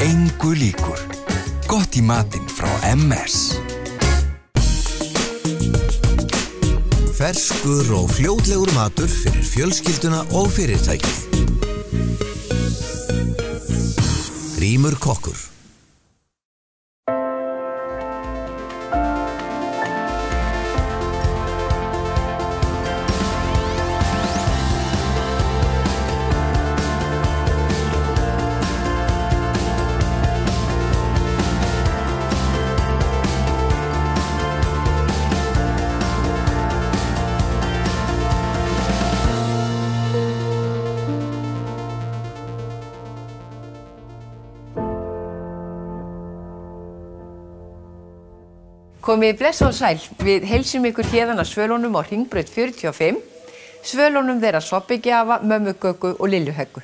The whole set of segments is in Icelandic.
engu líkur. Gott í matinn frá MS. Ferskur og fljótlegur matur fyrir fjölskylduna og fyrirtækið. Grímur kokkur. Komið bless og sæl, við heilsum ykkur héðan að Svölunum á Hringbraut 45, Svölunum þeirra soppigjafa, mömmugöggu og liljuheggu.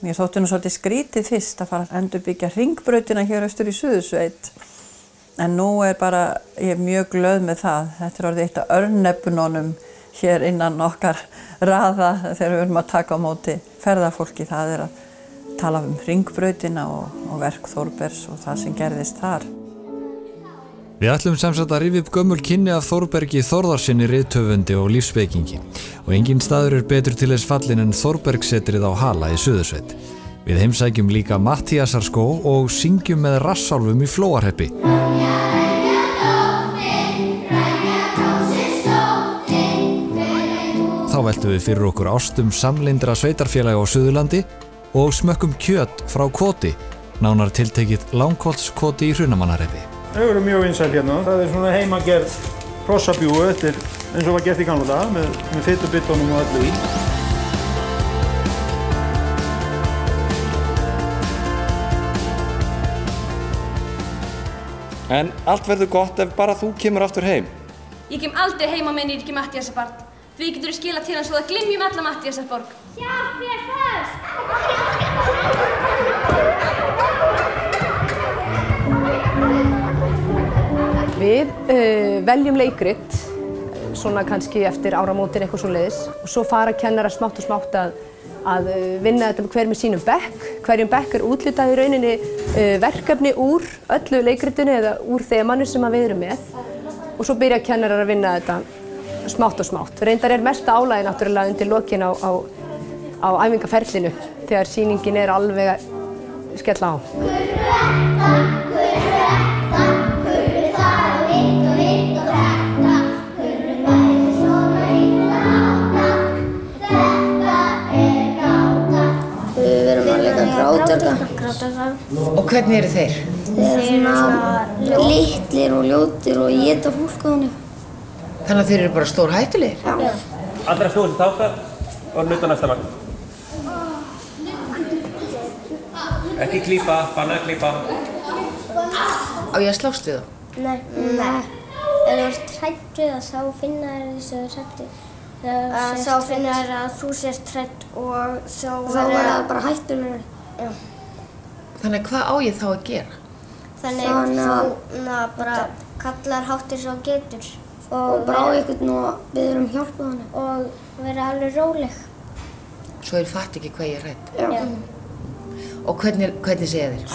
Mér þótti nú svolítið skrítið fyrst að fara að endurbyggja Hringbrautina hér austur í Suðursveit. En nú ég mjög glöð með það. Þetta orðið eitt af örnefnunum hér innan okkar raða þegar við erum að taka á móti ferðafólki. Það að tala Hringbrautina og verk Þórbergs og það sem gerðist þar. Við ætlum semsagt að rifja upp gömul kynni af Þórbergi Þórðarsyni rithöfundi og lífsspekingi og engin staður betur til þess fallinn en Þórbergssetrið á Hala í Suðursveit. Við heimsækjum líka Matthíasarskó og syngjum með rassálfum í Flóahreppi. Þá veltum við fyrir okkur ástum samlyndra sveitarfélaga á Suðurlandi og smökkum kjöt frá Koti, nánar tiltekið Langholtskoti í Hrunamannahreppi. Þau eru mjög vinsæl hérna. Það svona heimagerð hrossabjúgu eftir eins og var gert í gamla daga með fitubittunum og öllu í. En allt verður gott ef bara þú kemur aftur heim. Ég kem aldrei heim á meðan ég er ekki Matthíasarbarn. Því getur þú skilað til hans svo það glymjum alla Matthíasarborg. Hjálp mér fyrst! Við veljum leikrit, svona kannski eftir áramótin eitthvað svoleiðis. Og svo fara kennarar smátt og smátt að vinna þetta hver með sínum bekk. Hverjum bekk úthlutað í rauninni verkefni úr öllu leikritinu eða úr þemanu sem við erum með. Og svo byrja kennarar að vinna þetta smátt og smátt. Reyndar mesta álagið náttúrulega undir lokin á æfingaferlinu þegar sýningin alveg að skella á. Og hvernig eru þeir? Þeir eru svona litlir og ljótir og éta fólk á þannig. Þannig að þeir eru bara stór hættulegir? Já. Allra fjóðum táka og nuta næsta magn. Ekki klípa, banna að klípa. Á ég að slást við þá? Nei. Ef þú ert hrædd við það, þá finna þér þessu hræddi. Þá finna þér að þú sért hrædd og þá verður það bara hættulegur. Já. Þannig hvað á ég þá að gera? Þannig þú bara kallar hátt eins og getur. Og bara á einhvern og biður hjálp á hann. Og vera alveg róleg. Svo þeir fatt ekki hvað ég er hrædd? Já. Og hvernig segja þeir?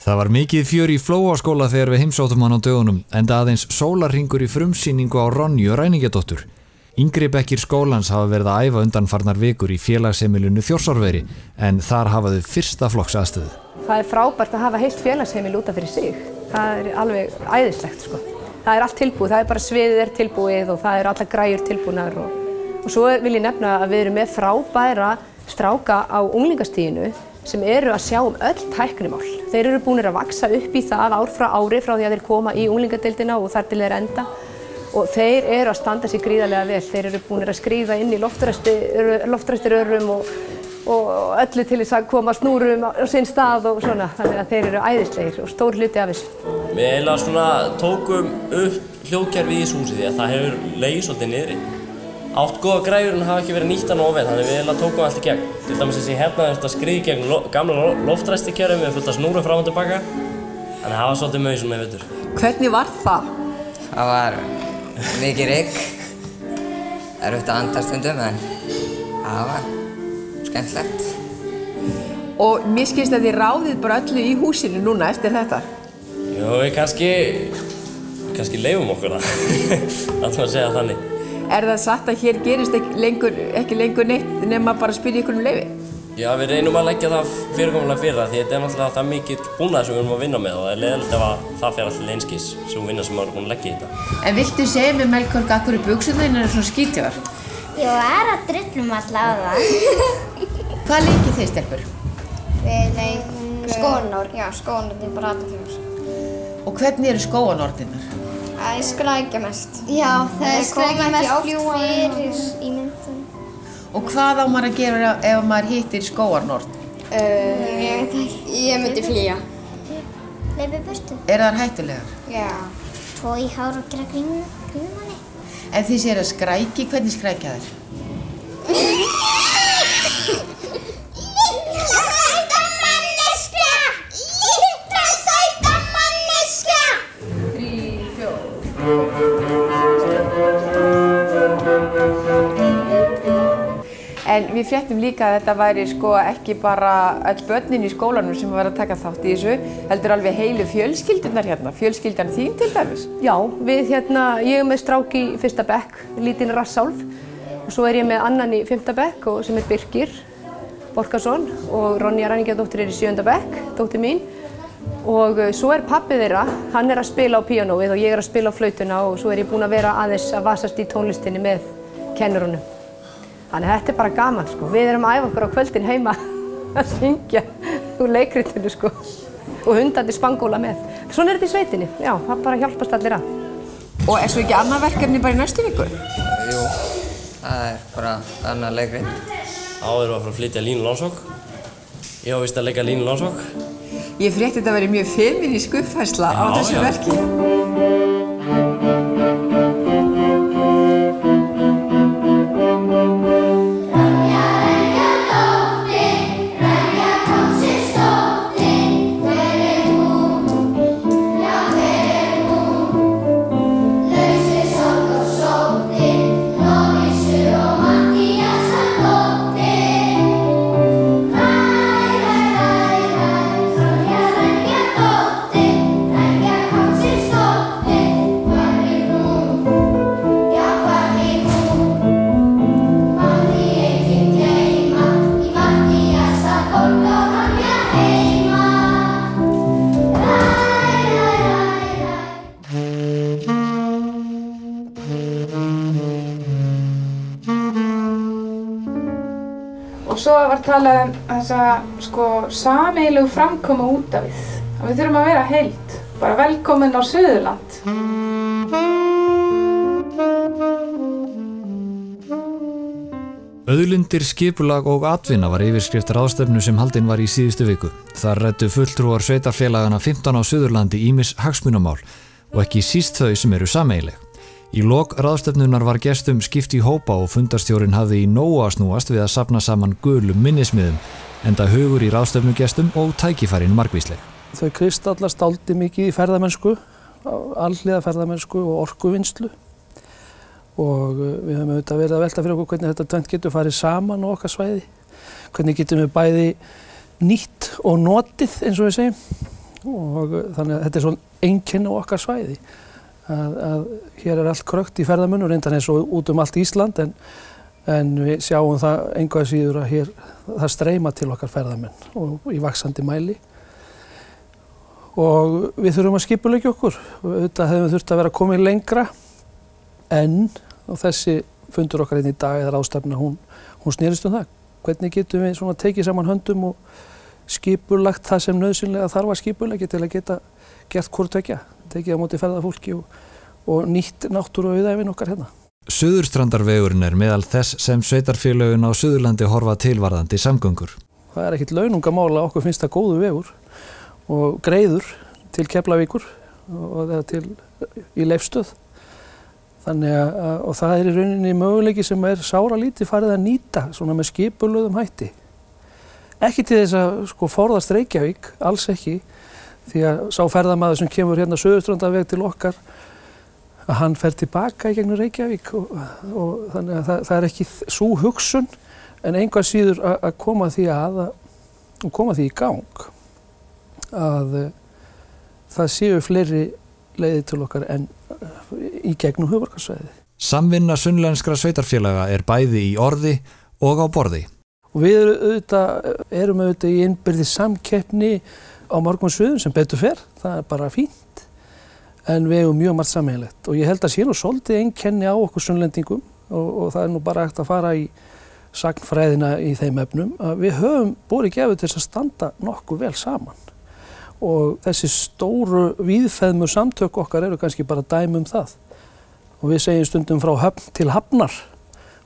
Það var mikið fjör í Flóaskóla þegar við heimsóttum hann á dögunum, enda aðeins sólarhringur í frumsýningu á Ronju Ræningjadóttur. Yngri bekkir skólans hafa verið að æfa undanfarnar vikur í félagsheimilinu Þjórsárveri, en þar hafa þau fyrsta flokks aðstöðu. Það frábært að hafa heilt félagsheimili út af fyrir sig. Það alveg æðislegt, sko. Það allt tilbúið, það bara sviðið tilbúið og það allar græjur tilbúnar. Og svo vil ég nefna að við erum með frábæra stráka á unglingastiginu sem eru að sjá öll tæknimál. Þeir eru búnir að vaxa upp í það ár frá ári frá því að þeir koma í unglingadeildina og þar til þeir enda. Og þeir eru að standa sig gríðarlega vel. Þeir eru búnir að skríða inn í loftræstirörum og öllu til þess að koma snúrum á sinn stað og svona. Þannig að þeir eru æðislegir og stór hluti af þessu. Við eiginlega tókum upp hljóðkerfi í þessu húsi því að það hefur legið svolítið niðri. Átt góða græjur en hafa ekki verið nýttar nógu vel, þannig við eiginlega tókum allt í gegn. Til dæmis þessi hérna er þetta skriði gegn gamla loftræstikerfi með fullt af snúrum fram og tilbaka. Þannig það var svolítið maus með vetur. Hvernig var það? Það var mikið rykk. Erfitt að anda stundum en það var skemmtilegt. Og mér skilst að þið ráðið bara öllu í húsinu núna eftir þetta? Jú, við kannski leifum okkur það. Alltaf að segja þannig. Er það satt að hér gerist ekki lengur neitt nema bara að spyrja ykkur leyfi? Já, við reynum að leggja það fyrirkomulega fyrir það því þetta náttúrulega það mikill búnaður sem við erum að vinna með og það leiðilegt ef það fer alltaf einskis sem vinna sem maður er búin að leggja í þetta. En viltu segja mér Melkorka af hverju buxurnar eru svona skítjar? Jú, það að drullum alltaf á það. Hvað leikið þið, stelpur? Við leikum skóanorn. Já, skóanorn bara aðeins. Og hvernig eru skóanornirnar? Það skrækja mest. Já, það skrækja mest fljúa fyrir í myndum. Og hvað á maður að gera ef maður hittir skóarnorn? Ég veit ekki. Ég myndi flýja. Leipi burtu. Er það hættulegar? Já. Tó í hár og gera kringum manni. En þið séu að skræki, hvernig skrækja þær? En við fréttum líka að þetta væri ekki bara öll börnin í skólanum sem var að taka þátt í þessu, heldur alveg heilu fjölskyldunar hérna, fjölskyldan þín til dæmis. Já, ég er með strák í 1. bekk, lítinn Rassálf, og svo er ég með annan í 5. bekk sem er Birkir Borkarsson og Ronja Ræningjadóttir er í 7. bekk, dóttir mín. Og svo er pabbi þeirra, hann er að spila á píanóið og ég er að spila á flautuna og svo er ég búin að vera aðeins að vasast í tónlistinni með kennurunum. Þannig að þetta er bara gaman Við erum að æfa okkur á kvöldin heima að syngja úr leikritinu og hundandi spangóla með. Svona er þetta í sveitinni, já, það bara hjálpast allir að. Og er svo ekki annað verkefni bara í næstu viku? Jú, það er bara annað leikrit. Áður var að fara að flytja Línu Langsokk. Ég var víst að leika Línu Langsokk. Ég frétti þetta að vera mjög feminísk uppfærsla á þessu verki. Og svo var talað þessa sameiginlegu framkomu út af við. Að við þurfum að vera heild. Bara velkomin á Suðurland. Auðlindir, skipulag og atvinna var yfirskrift ráðstefnu sem haldin var í síðustu viku. Þar ræddu fulltrúar sveitarfélagana 15 á Suðurlandi ýmis hagsmunamál og ekki síst þau sem eru sameiginleg. Í lok ráðstefnunar var gestum skipt í hópa og fundarstjórinn hafði í nógu að snúast við að safna saman gulum minnismiðum, enda hugur í ráðstefnugestum og tækifærin margvísleg. Þau kristallast dálítið mikið í ferðamennsku, alhliða ferðamennsku og orkuvinnslu. Og við höfum auðvitað verið að velta fyrir okkur hvernig þetta tvennt getur farið saman á okkar svæði. Hvernig getum við bæði nýtt og notið eins og við segjum. Og þannig að þetta er svona einkenni á okkar svæði. Að hér er allt krökkt í ferðamönnum, reyndar eins og út allt Ísland, en við sjáum það engu að síður að hér það streyma til okkar ferðamenn og í vaxandi mæli. Og við þurfum að skipuleggja okkur. Auðvitað hefum við þurft að vera komið lengra, en þessi fundur okkar í dag eða ráðstefna, hún snerist það. Hvernig getum við svona tekið saman höndum og skipulagt það sem nauðsynlega þarf að skipuleggja til að geta gert hvort tveggja. Tekið á móti ferðafólki og nýtt náttúru og auðæfin okkar hérna. Suðurstrandarvegurinn er meðal þess sem sveitarfélögin á Suðurlandi horfa tilvarðandi samgöngur. Það er ekkert launungamála, okkur finnst það góðu vegur og greiður til Keflavíkur og í Leifsstöð. Þannig og það er í rauninni möguleiki sem er sáralítið farið að nýta svona með skipulögðum hætti. Ekki til þess að forðast Reykjavík, alls ekki. Því að sá ferðamaður sem kemur hérna Suðurstrandarveg til okkar, að hann fer tilbaka í gegnum Reykjavík og þannig að það er ekki sú hugsun, En einhvað síður að koma því og koma því í gang að það séu fleiri leiðir til okkar en í gegnum höfuðborgarsvæðið. Samvinna sunnlenskra sveitarfélaga bæði í orði og á borði. Og við erum auðvitað í innbyrðis samkeppni á mörgum sviðum sem betur fer, það bara fínt. En við eigum mjög margt sameiginlegt og ég held að sé nú svolítið einkenni á okkur sunnlendingum og það nú bara hægt að fara í sagnfræðina í þeim efnum að við höfum borið gefu til þess að standa nokkuð vel saman. Og þessi stóru víðfeðmu samtök okkar eru kannski bara dæmi það. Og við segjum stundum frá höfn til hafnar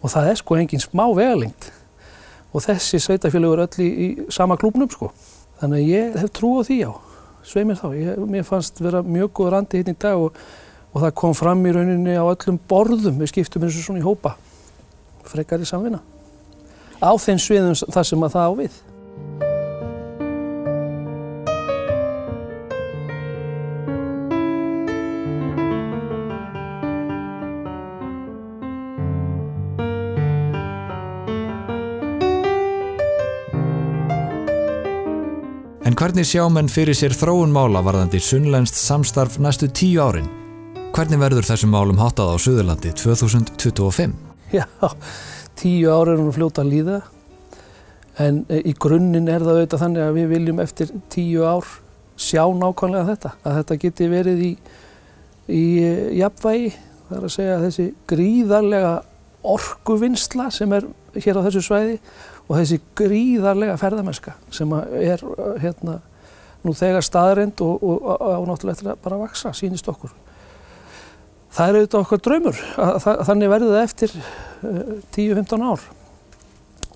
og það sko engin smá vegalengd. Og þessi sveitarfélög öll í sama klúbnum sko. Þannig að ég hef trú á því svei mér þá. Mér fannst vera mjög góð randi hérna í dag og það kom fram í rauninni á öllum borðum. Við skiptum eins og svona í hópa. Frekari samvinna. Á þeim sviðum þar sem að það á við. En hvernig sjá menn fyrir sér þróun mála varðandi sunnlenskt samstarf næstu 10 árin? Hvernig verður þessum málum háttað á Suðurlandi 2025? Já, 10 ár nú fljóta að líða. En í grunninn það auðvitað þannig að við viljum eftir 10 ár sjá nákvæmlega þetta. Að þetta geti verið í jafnvægi. Það að segja þessi gríðarlega orkuvinnsla sem hér á þessu svæði og þessi gríðarlega ferðamennska sem nú þegar staðreynd og á náttúrulega eftir að bara vaxa, sýnist okkur. Það auðvitað okkar draumur, þannig verður það eftir 10-15 ár.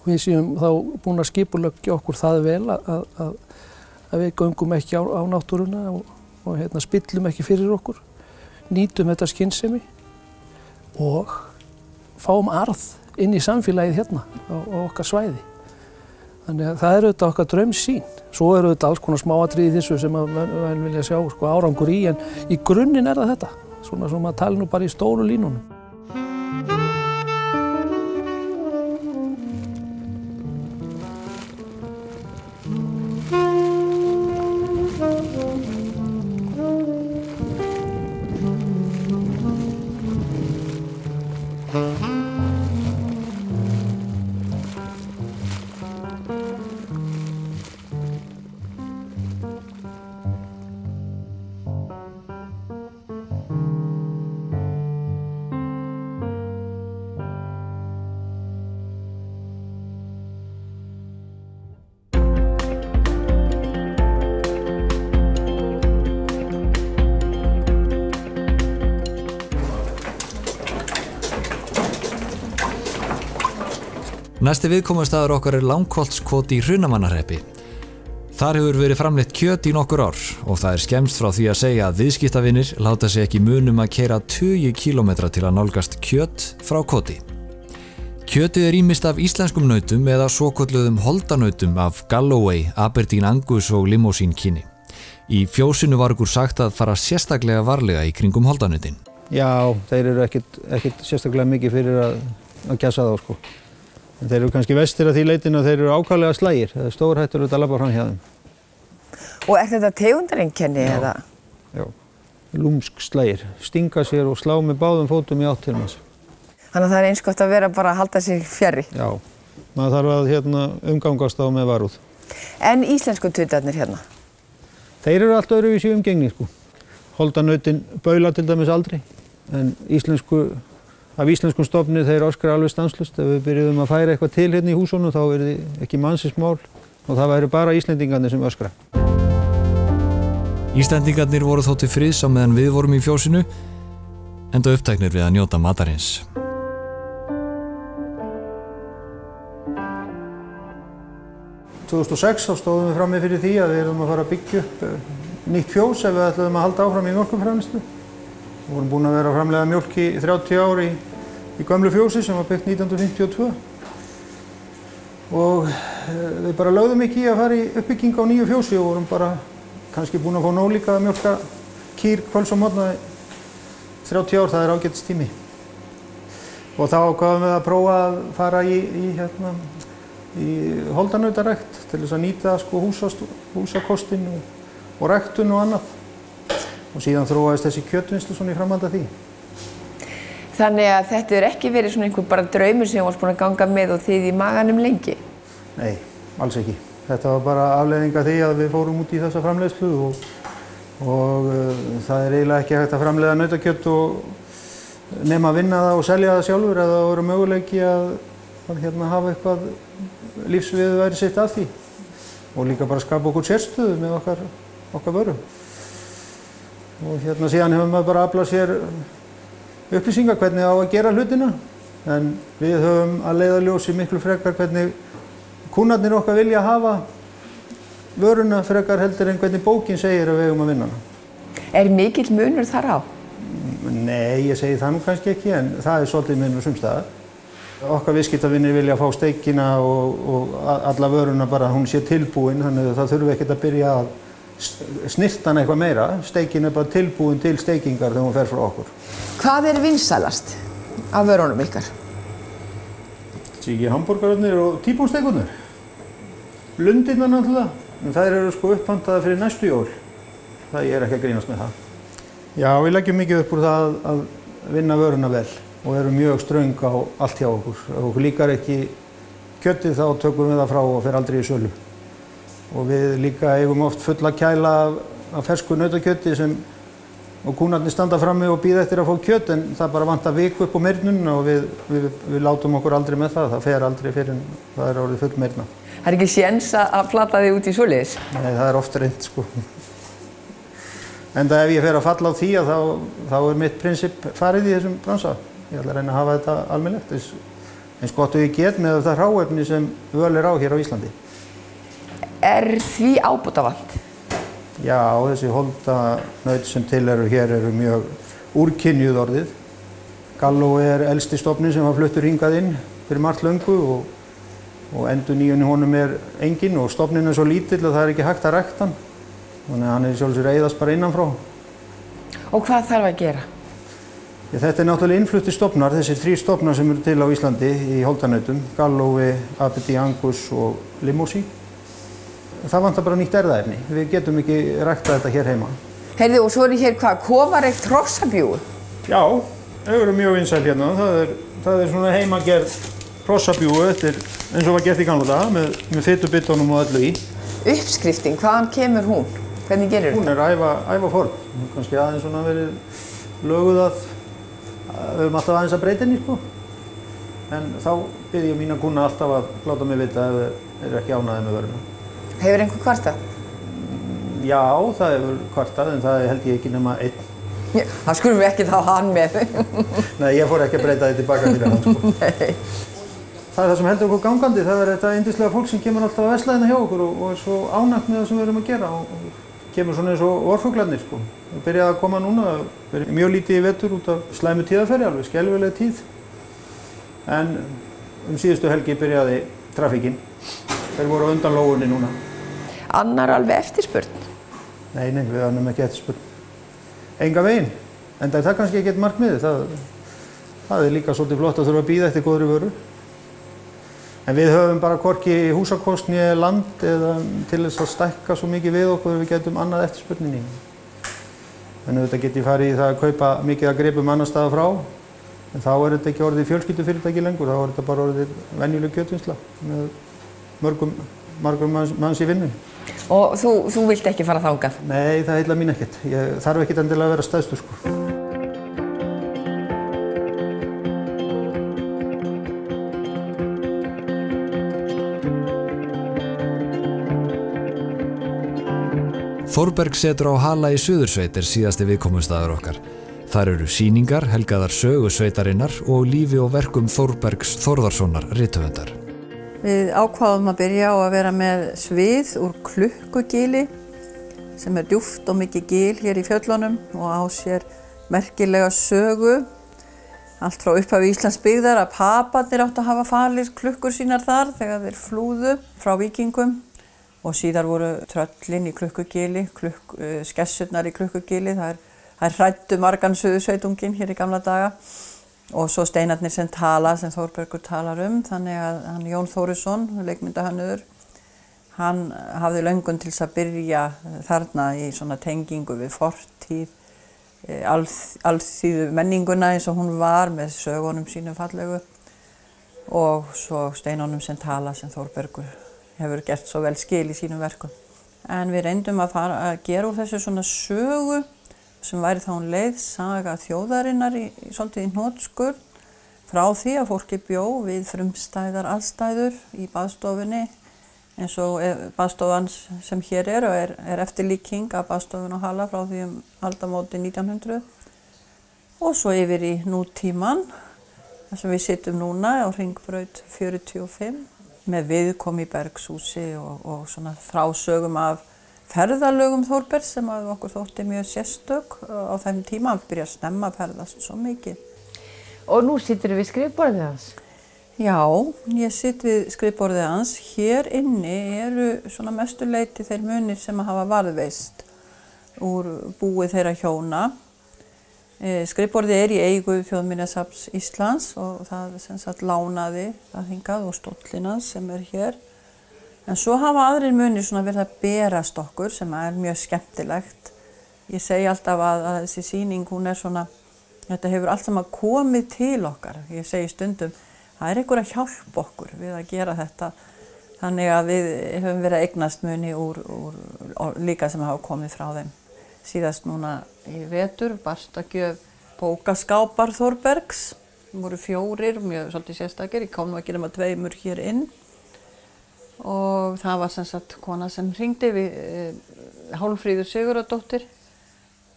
Við séum þá búin að skipuleggja okkur það vel að við göngum ekki á náttúruna og spillum ekki fyrir okkur, nýtum þetta skynsemi og fáum arð inn í samfélagið hérna á okkar svæði. Þannig að það auðvitað okkar draumsýn. Svo auðvitað alls konar smáatriði í þessu sem að vilja sjá árangur í, en í grunninn það þetta. Svona sem að tala nú bara í stóru línunum. Næsti viðkomustaður okkar Langholtskot í Hrunamannahreppi. Þar hefur verið framleitt kjöt í nokkur ár og það skemmst frá því að segja að viðskiptavinir láta sig ekki munum að keyra 20 kílómetra til að nálgast kjöt frá Koti. Kjötið ýmist af íslenskum nautum eða svokölluðum holdanautum af Galloway, Aberdeen Angus og Limousin kyni. Í fjósinu var okkur sagt að fara sérstaklega varlega í kringum holdanautin. Já, þeir eru ekkert sérstaklega mikið fyrir að gæsa þá sko. Þeir eru kannski vestir að því leitinu að þeir eru ákaflega slægir. Það er stórhættulegt að labba fram hjá þeim. Og þetta tegundareinkenni eða? Já, lúmsk slægir. Stinga sér og slá með báðum fótum í átt til manns. Þannig að það er eins gott að vera bara að halda sig fjarri? Já, maður þarf að umgangast á með varúð. En íslensku tutarnir hérna? Þeir eru allt öðruvísi í umgengni sko. Holdanautin baula til dæmis aldrei. En af íslenskum stofni þeir öskra alveg stanslaust. Ef við byrjuðum að færa eitthvað til hérna í húsunum þá þið ekki mannsins mál og það væri bara Íslendingarnir sem öskra. Íslendingarnir voru þó til friðs á meðan við vorum í fjósinu, enda upptæknir við að njóta matarins. Í 2006 þá stóðum við frammi fyrir því að við erum að fara að byggja upp nýtt fjós ef við ætluðum að halda áfram í mjólkurframleiðslu. Við vorum búin að vera að framleiða mjólk í 30 ár í gömlu fjósi sem var byggt 1952. Og við bara lögðum ekki í að fara í uppbygging á nýju fjósi og vorum bara kannski búin að fá nóg líka að mjólka kýr kvölds og morgna 30 ár, það er ágætis tími. Og þá ákváðum við að prófa að fara í holdanautarækt til þess að nýta sko húsakostin og ræktun og annað. Og síðan þróaðist þessi kjötvinnslu svona í framhaldi af því. Þannig að þetta er ekki verið svona einhver bara draumur sem þú varst búin að ganga með og þið í maganum lengi? Nei, alls ekki. Þetta var bara afleiðing af því að við fórum út í þessa framleiðslu og það er eiginlega ekki hægt að framleiða nautakjöt og nema að vinna það og selja það sjálfur eða það voru möguleiki að hafa eitthvað lífsviðurværi sitt af því og líka bara skapa okkur sérstöðu með okkar vöru. Og síðan hefur maður bara aflað sér upplýsingar hvernig á að gera hlutina en við höfum að leiðarljósi miklu frekar hvernig kúnnarnir okkar vilja hafa vöruna frekar heldur en hvernig bókin segir að við eigum að vinna hana. Er mikill munur þar á? Nei, ég segi það nú kannski ekki en það er svolítið munur sums staðar. Okkar viðskiptavinir vilja fá steikina og alla vöruna bara hún sé tilbúin þannig að það þurfi ekkert að byrja að snirta hana eitthvað meira. Steikin er bara tilbúin til steikingar þegar hún fer frá okkur. Hvað er vinsælast af vörunum ykkar? Ekki hamborgararnir og tíbónsteikurnar. Lundirnar náttúrulega, en þær eru sko upphantaðar fyrir næstu jól. Það ég er ekki að grínast með það. Já, við leggjum mikið upp úr það að vinna vöruna vel og erum mjög ströng á allt hjá okkur. Ef okkur líkar ekki kjötið þá tökum við það frá og fer aldrei í sölu. Og við líka eigum oft fulla kæla af fersku nautakjöti og kúnarnir standa frammi og bíða eftir að fá kjöt en það bara vantar viku upp á meirnun og við látum okkur aldrei með það. Það fer aldrei fyrir en það er orðið full meirna. Það er ekki séns að plata þig út í svoleiðis? Nei, það er oft reynt sko. Enda ef ég fer að falla á því þá er mitt prinsip farið í þessum bransa. Ég ætla að reyna að hafa þetta almennilegt eins gott og ég get með það hráefni sem völ er á hér á Íslandi. Er því ábótavant? Já, þessi holdanaut sem til eru hér eru mjög úrkynjuð orðið. Galló er elsti stofninn sem var fluttur hingað inn fyrir margt löngu og endurnýjun í honum er engin og stofninn er svo lítill að það er ekki hægt að rækta hann. Þannig að hann er sjálfsög eyðast bara innanfrá. Og hvað þarf að gera? Þetta er náttúrulega innfluttir stofnar, þessir 3 stofnar sem eru til á Íslandi í holdanautum. Gallói, Aberdeen Angus og Limousin. Það vantar bara nýtt erfðaefni. Við getum ekki ræktað þetta hér heima. Heyrðu, og svo er hér hvað? Kofareikt hrossabjúgu? Já, þau eru mjög vinsæl hérna. Það er svona heimagerð hrossabjúgu. Þetta er eins og var gert í gamla daga með fitubittunum og öllu í. Uppskriftin, hvaðan kemur hún? Hvernig gerir hún? Hún er ævaform. Kannski aðeins svona verið löguð að við höfum alltaf aðeins að breyta henni, sko. En þá bið ég mína kúnna alltaf að láta mig vita ef þeir eru ekki ánægðir með vöruna. Hefur einhver kvartað? Já, það hefur kvartað, en það held ég ekki nema einn. Já, það skulum við ekki þá hann með. Nei, ég fór ekki að breyta því tilbaka fyrir hann, sko. Nei. Það er það sem heldur okkur gangandi, það er þetta yndislega fólk sem kemur alltaf að versla hérna hjá okkur og er svo ánægt með það sem við erum að gera og kemur svona eins og vorfuglarnir, sko. Það byrjaði að koma núna, verið mjög lítið í vetur út af slæmu tíðarfæri, alveg skelfileg tíð. En síðustu helgi byrjaði trafíkin. Þeir voru á undan lógunni núna. Annar alveg eftirspurn? Nei, við annum ekki eftirspurn. Enga veginn. Enda er það kannski ekkert markmiðið. Það er líka svolítið flott að þurfa að bíða eftir góðri vöru. En við höfum bara hvorki húsakost né land eða til þess að stækka svo mikið við okkur við getum annað eftirspurninni. En auðvitað get ég farið í það að kaupa mikið að gripum annar staða frá. En þá er þetta ekki orðið fjölskyldufyrirtæki lengur, þá er þetta bara orðið venjuleg kjötvinnsla með mörgum manns í vinnu. Og þú vilt ekki fara þangað? Nei, það heillar mín ekkert. Ég þarf ekkert endilega að vera stæðstur, sko. Þórbergssetur á Hala í Suðursveit er síðasti viðkomustaður okkar. Þar eru sýningar, helgaðar sögu sveitarinnar og lífi og verkum Þórbergs Þórðarssonar rithöfundar. Við ákváðum að byrja á að vera með svið úr Klukkugili sem er djúpt og mikið gil hér í fjöllunum og á sér merkilega sögu. Allt frá upphafi Íslands byggðar að paparnir áttu að hafa falið klukkur sínar þar þegar þeir flúðu frá víkingum. Og síðar voru tröllin í Klukkugili, skessurnar í Klukkugili. Það er hræddu margan Suðursveitunginn hér í gamla daga. og svo steinarnir sem tala, sem Þórbergur talar þannig að hann Jón Þórisson, leikmyndahönnuður, hann hafði löngun til þess að byrja þarna í svona tengingu við fortíð, alþýðu menninguna eins og hún var með sögunum sínum fallegu og svo steinunum sem tala sem Þórbergur hefur gert svo vel skil í sínum verkum. En við reyndum að fara að gera úr þessu svona sögu sem væri þá leið saga þjóðarinnar svolítið í hnotskurn frá því að fólki bjó við frumstæðar aðstæður í baðstofunni eins og baðstofan sem hér er eftirlíking af baðstofun á Hala frá því aldamóti 1900 og svo yfir í nútíman þar sem við sitjum núna á Hringbraut 45 með viðkomu í Bergshúsi og svona frásögum af ferðalögum Þórbergs sem að okkur þótti mjög sérstök á þeim tíma, hann byrjaði að snemma að ferðast svo mikið. Og nú situr við skrifborðið hans? Já, ég sit við skrifborðið hans. Hér inni eru svona mestuleyti þeir munir sem að hafa varðveist úr búi þeirra hjóna. Skrifborðið í eigu Þjóðminjasafns Íslands og það sem sagt lánaði það hingað og stóllina sem hér. En svo hafa aðrir munir svona verið að berast okkur sem er mjög skemmtilegt. Ég segi alltaf að þessi sýning, hún er svona, þetta hefur allt saman komið til okkar. Ég segi stundum, það er einhver að hjálpa okkur við að gera þetta. Þannig að við höfum verið að eignast muni úr líka sem hafa komið frá þeim. Síðast núna í vetur barst að gjöf bókaskápar Þórbergs. Það voru 4, mjög svolítið sérstakir, ég kom nú ekki nema 2 hér inn. Og það var sem sagt kona sem hringdi við Hálmfríður Sigurðardóttir,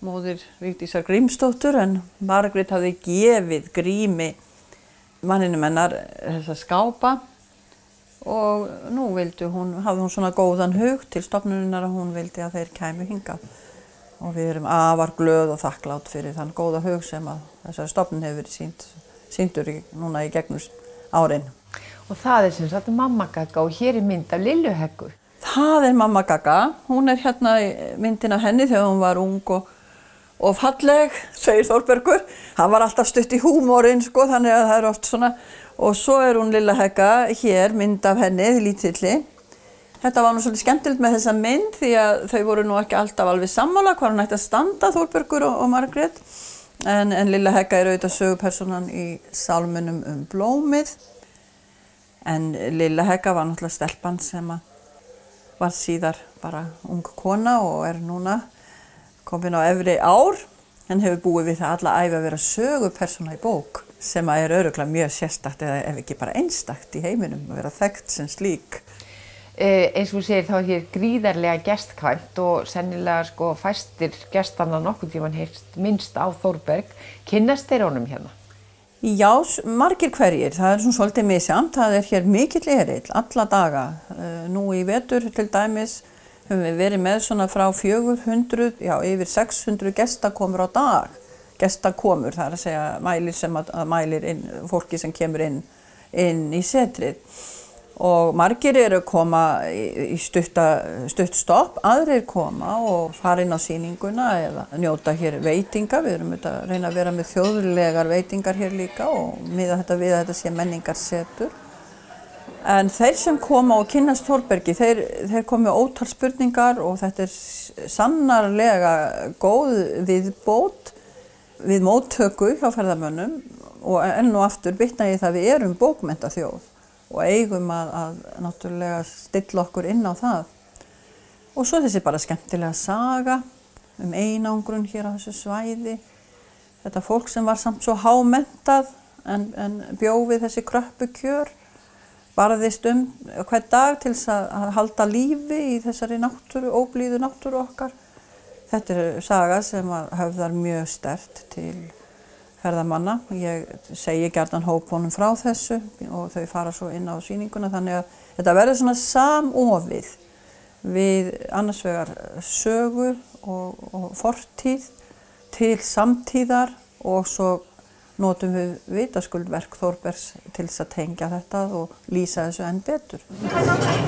móðir Vigdísar Grímsdóttur, en Margrét hafði gefið Grími manninum hennar þessa skápa og nú hafði hún svona góðan hug til stofnunarinnar að hún vildi að þeir kæmu hingað. Og við erum afar glöð og þakklátt fyrir þann góða hug sem að þessari stofnun hefur verið sýndur núna í gegnum árin. Og það sem sagt Mamma Gagga og hér mynd af Lillu Heggu. Það Mamma Gagga, hún hérna myndin af henni þegar hún var ung og falleg, segir Þórbergur. Hann var alltaf stutt í húmorinn sko, þannig að það oft svona. Og svo hún Lilla Hegga, hér mynd af henni, lítilli. Þetta var nú svolítið skemmtilegt með þessa mynd því að þau voru nú ekki alltaf alveg sammála hvar hann ætti að standa, Þórbergur og Margrét. En Lilla Hegga er auðvitað sögupersonan í sálminum blómið. En Lilla Hegga var náttúrulega stelpan sem var síðar bara ung kona og er núna komin á efri ár. En hefur búið við það alla ævi að vera sögupersona í bók sem er örugglega mjög sérstakt eða ef ekki bara einstakt í heiminum að vera þekkt sem slík. Eins og þú segir þá hér gríðarlega gestkvæmt og sennilega sko fæstir gestanna nokkuð tíman heyrst minnst á Þórberg. Kynnast þeir honum hérna? Já, margir hverjir. Það svona svolítið misjamt. Það hér mikill erill alla daga. Nú í vetur til dæmis höfum við verið með svona frá 400, já yfir 600 gestakomur á dag. Gestakomur, það að segja mælir sem að mælir inn, fólki sem kemur inn í setrið. Og margir eru að koma í stutt stopp, aðrir koma og fara inn á sýninguna eða njóta hér veitinga. Við erum að reyna að vera með þjóðlegar veitingar hér líka og miða þetta við að þetta sé menningarsetur. En þeir sem koma og kynnast Þórbergi, þeir komu ótal spurningar og þetta er sannarlega góð viðbót við móttöku hjá ferðamönnum og enn og aftur vitna ég það að við erum bókmenntaþjóð. Og eigum að náttúrulega stilla okkur inn á það. Og svo þessi bara skemmtilega saga einangrun hér á þessu svæði. Þetta fólk sem var samt svo hámenntað en bjó við þessi kröppukjör, barðist hvern dag til þess að halda lífi í þessari óblíðu náttúru okkar. Þetta er saga sem höfðar mjög sterkt til ferðamanna. Ég segi gjarnan hópunum frá þessu og þau fara svo inn á sýninguna þannig að þetta verður svona samofið við annars vegar sögu og fortíð til samtíðar og svo notum við vitaskuld verk Þórbergs til þess að tengja þetta og lýsa þessu enn betur.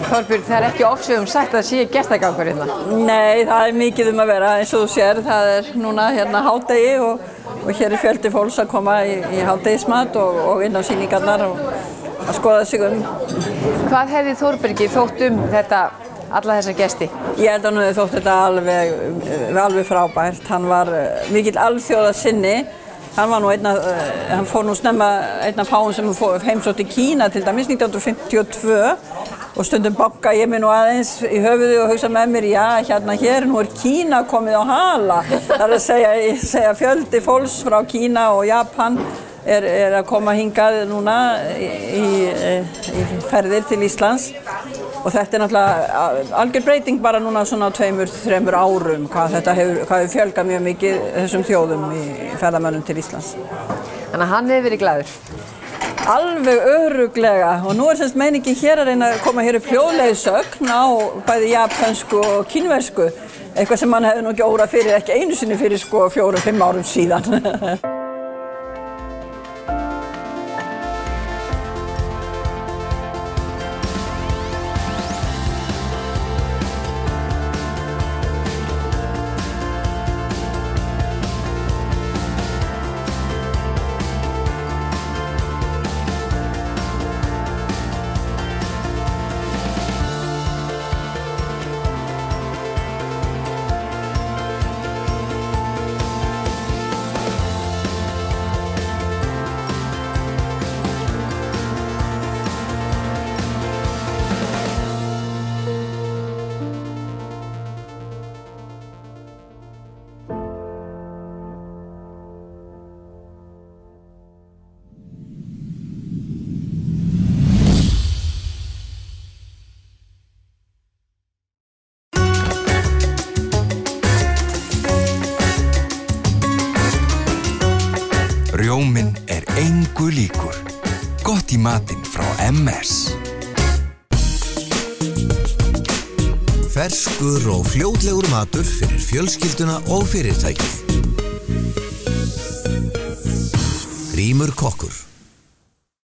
Þorbjörg, það ekki ofsögum sagt að sé gestagangur hérna? Nei, það mikið að vera eins og þú sér. Það núna hérna hádegi og hér fjöldi fólks að koma í hádegismat og inn á sýningarnar og að skoða sig Hvað hefði Þórbergi þótt þetta, alla þessa gesti? Ég held að hann hefði þótt þetta alveg frábært. Hann var mikill alþjóðasinni. Hann fór nú snemma einn af fáum sem heimsótti Kína til dæmis 1952 og stundum banka ég mig nú aðeins í höfuðið og hugsa með mér, hér nú Kína komið á hala. Það að segja fjöldi fólks frá Kína og Japan að koma hingað núna í ferðir til Íslands og þetta náttúrulega algjör breyting bara núna svona 2-3 árum hvað hefur fjölgað mjög mikið þessum þjóðum í ferðamönnum til Íslands. Þannig að hann hefur verið glaður? Alveg örugglega og nú semst meiningin hér að reyna að koma hér upp hljóðleiðsögn á bæði japansku og kínversku, eitthvað sem mann hefði nú ekki órað fyrir, ekki einu sinni fyrir 4-5 árum síðan. Rjóminn engu líkur. Gott í matinn frá MS. Ferskur og fljótlegur matur fyrir fjölskylduna og fyrirtækið. Grímur kokkur.